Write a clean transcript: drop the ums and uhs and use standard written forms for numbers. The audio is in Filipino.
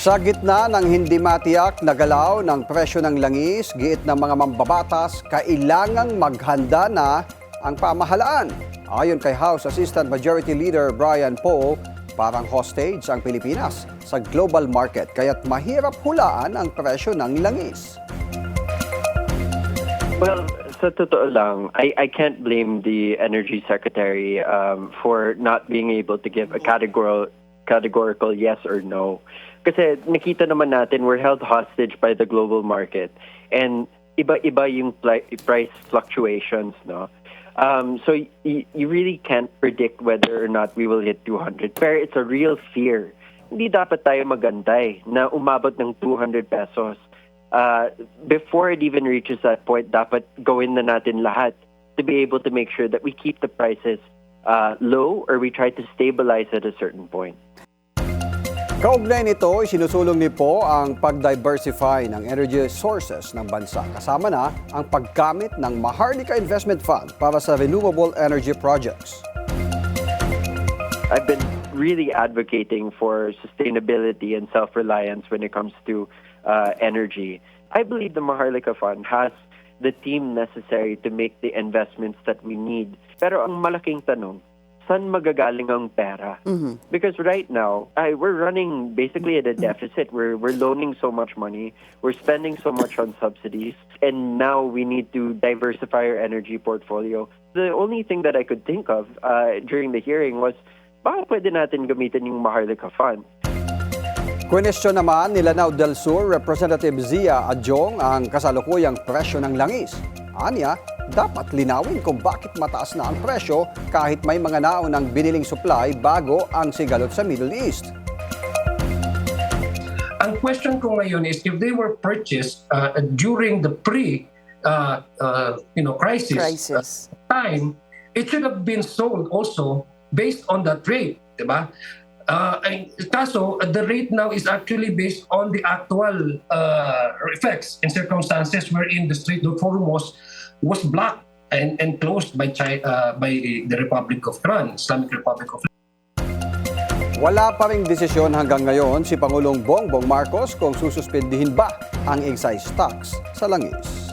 Sa gitna ng hindi matiyak na galaw ng presyo ng langis, giit ng mga mambabatas, kailangang maghanda na ang pamahalaan. Ayon kay House Assistant Majority Leader Brian Poe, parang hostage ang Pilipinas sa global market kaya't mahirap hulaan ang presyo ng langis. Well, sa totoo lang, I can't blame the Energy Secretary for not being able to give a categorical yes or no. Kasi nakita naman natin we're held hostage by the global market and iba-iba yung price fluctuations, no? So you really can't predict whether or not we will hit 200. Pero it's a real fear. Hindi dapat tayo magantay na umabot ng 200 pesos. Before it even reaches that point, dapat gawin na natin lahat to be able to make sure that we keep the prices low or we try to stabilize at a certain point. Kaugnay nito, isinusulong ni Po ang pag-diversify ng energy sources ng bansa. Kasama na ang paggamit ng Maharlika Investment Fund para sa renewable energy projects. I've been really advocating for sustainability and self-reliance when it comes to energy. I believe the Maharlika Fund has the team necessary to make the investments that we need. Pero ang malaking tanong, saan magagaling ang pera? Because right now, we're running basically at a deficit. We're loaning so much money. We're spending so much on subsidies. And now we need to diversify our energy portfolio. The only thing that I could think of during the hearing was, baka pwede natin gamitin yung Maharlika Fund? Kwenestyon naman ni Lanao del Sur Representative Zia Adjong ang kasalukuyang presyo ng langis. Anya, dapat linawin kung bakit mataas na ang presyo kahit may mga naunang biniling supply bago ang sigalot sa Middle East. Ang question ko ngayon is if they were purchased during the crisis time, it should have been sold also based on that rate, di ba? Kaso, the rate now is actually based on the actual effects and circumstances wherein the Strait of Hormuz was blocked and closed by the Republic of Iran, Islamic Republic of Iran. Wala pa ring desisyon hanggang ngayon si Pangulong Bongbong Marcos kung sususpindihin ba ang excise tax sa langis.